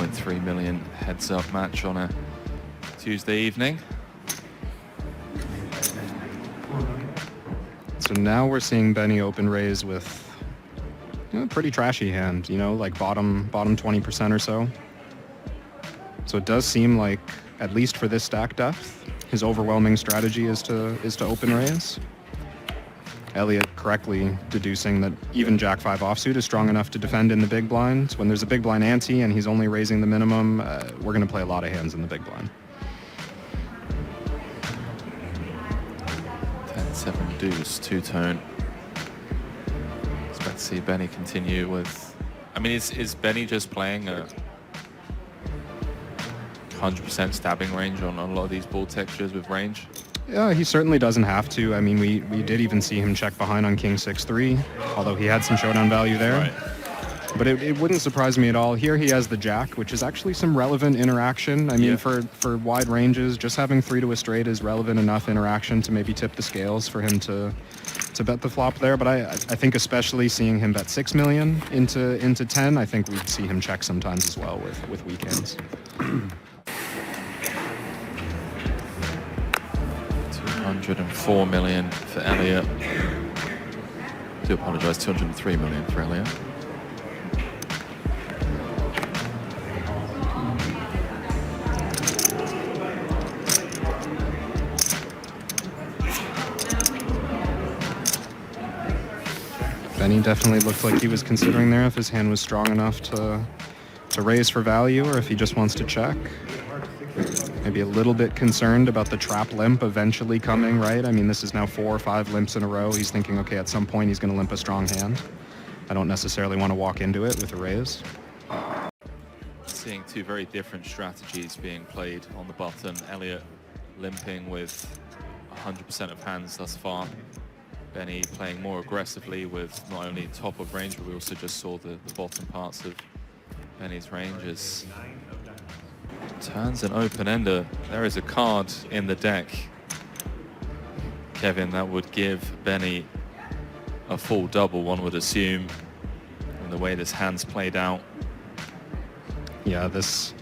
1.3 million heads-up match on a Tuesday evening. So now we're seeing Benny open raise with a pretty trashy hand, like bottom 20% or so. So it does seem like, at least for this stack depth, his overwhelming strategy is to open raise. Eliot correctly deducing that even Jack 5 offsuit is strong enough to defend in the big blind. When there's a big blind ante and he's only raising the minimum, we're going to play a lot of hands in the big blind. 10-7 deuce, two-tone. Expect to see Benny continue with... I mean, is Benny just playing a 100% stabbing range on a lot of these ball textures with range? Yeah, he certainly doesn't have to. I mean, we did even see him check behind on King 6-3, although he had some showdown value there. Right. But it wouldn't surprise me at all. Here he has the jack, which is actually some relevant interaction. I mean, for wide ranges, just having 3 to a straight is relevant enough interaction to maybe tip the scales for him to bet the flop there. But I think especially seeing him bet 6 million into 10, I think we'd see him check sometimes as well with weak hands. 204 million for Eliot. Do apologize, 203 million for Eliot. Benny definitely looked like he was considering there if his hand was strong enough to raise for value or if he just wants to check. Maybe a little bit concerned about the trap limp eventually coming, right? I mean, this is now 4 or 5 limps in a row. He's thinking, okay, at some point he's going to limp a strong hand. I don't necessarily want to walk into it with a raise. Seeing two very different strategies being played on the button. Eliot limping with 100% of hands thus far. Benny playing more aggressively with not only top of range, but we also just saw the bottom parts of Benny's range as turns an open-ender. There is a card in the deck, Kevin, that would give Benny a full double, one would assume, in the way this hand's played out. Yeah, this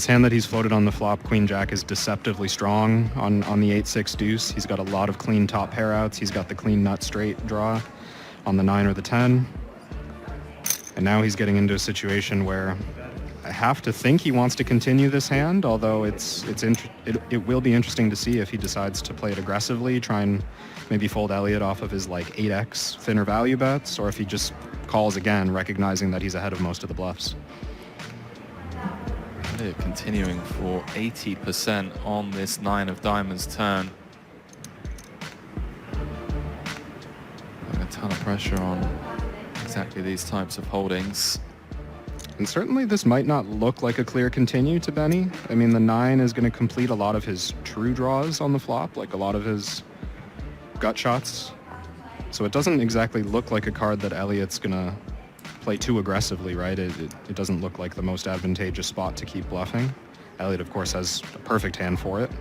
hand that he's floated on the flop, Queen Jack, is deceptively strong on the 8-6 deuce. He's got a lot of clean top pair outs. He's got the clean nut straight draw on the 9 or the 10. And now he's getting into a situation where I have to think he wants to continue this hand, although it will be interesting to see if he decides to play it aggressively, try and maybe fold Eliot off of his like 8x thinner value bets, or if he just calls again, recognizing that he's ahead of most of the bluffs. Eliot continuing for 80% on this 9 of diamonds turn. Putting a ton of pressure on exactly these types of holdings. And certainly this might not look like a clear continue to Benny. I mean, the 9 is going to complete a lot of his true draws on the flop, like a lot of his gut shots. So it doesn't exactly look like a card that Eliot's going to play too aggressively, right? It doesn't look like the most advantageous spot to keep bluffing. Eliot, of course, has a perfect hand for it.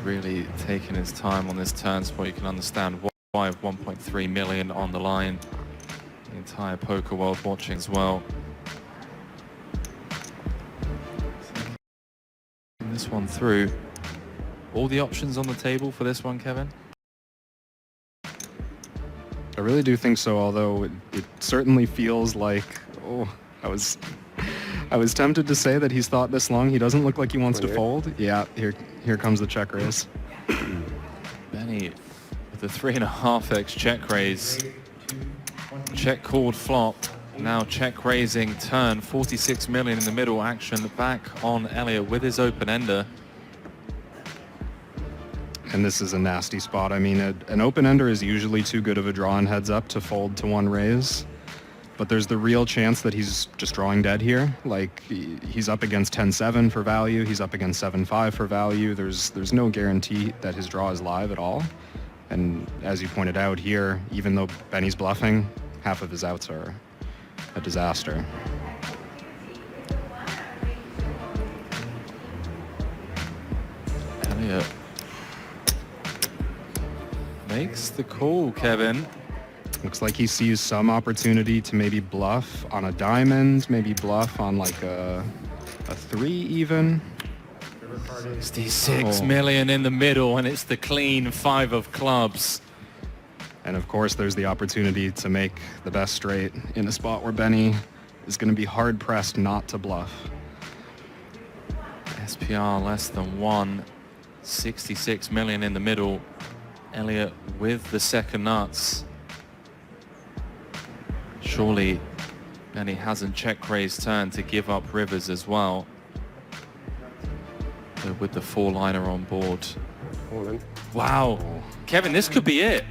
Really taking his time on this turn spot. You can understand why 1.3 million on the line. The entire poker world watching as well. This one through. All the options on the table for this one, Kevin? I really do think so, although it certainly feels like, I was tempted to say that he's thought this long. He doesn't look like he wants to fold. Yeah, here comes the check raise. Benny with the 3.5x check raise. Check called flop. Now check raising turn. 46 million in the middle action back on Eliot with his open ender. And this is a nasty spot. I mean, an open ender is usually too good of a draw and heads up to fold to one raise. But there's the real chance that he's just drawing dead here. Like, he's up against 10-7 for value. He's up against 7-5 for value. There's no guarantee that his draw is live at all. And as you pointed out here, even though Benny's bluffing, half of his outs are a disaster. Eliot makes the call, Kevin. Looks like he sees some opportunity to maybe bluff on a diamond, maybe bluff on like a 3 even. 66 million in the middle, and it's the clean 5 of clubs. And of course, there's the opportunity to make the best straight in a spot where Benny is going to be hard pressed not to bluff. SPR less than 1, 66 million in the middle. Eliot with the second nuts. Surely Benny hasn't check raised turn to give up rivers as well. But with the 4-liner on board. Wow, Kevin, this could be it.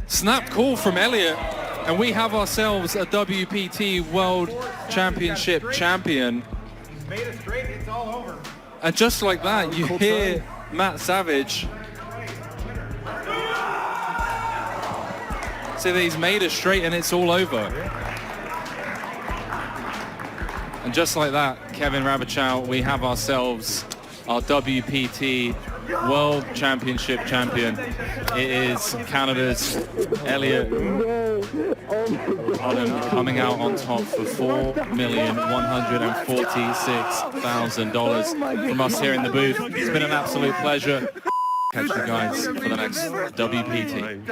Snap call from Eliot, and we have ourselves a WPT World Championship champion. He's made it straight, it's all over. And just like that, you hear Matt Savage say that he's made it straight and it's all over. And just like that, Kevin Rabichow, we have ourselves our WPT World Championship champion. It is Canada's Eliot coming out on top for $4,146,000 from us here in the booth. It's been an absolute pleasure. Catch you guys for the next WPT.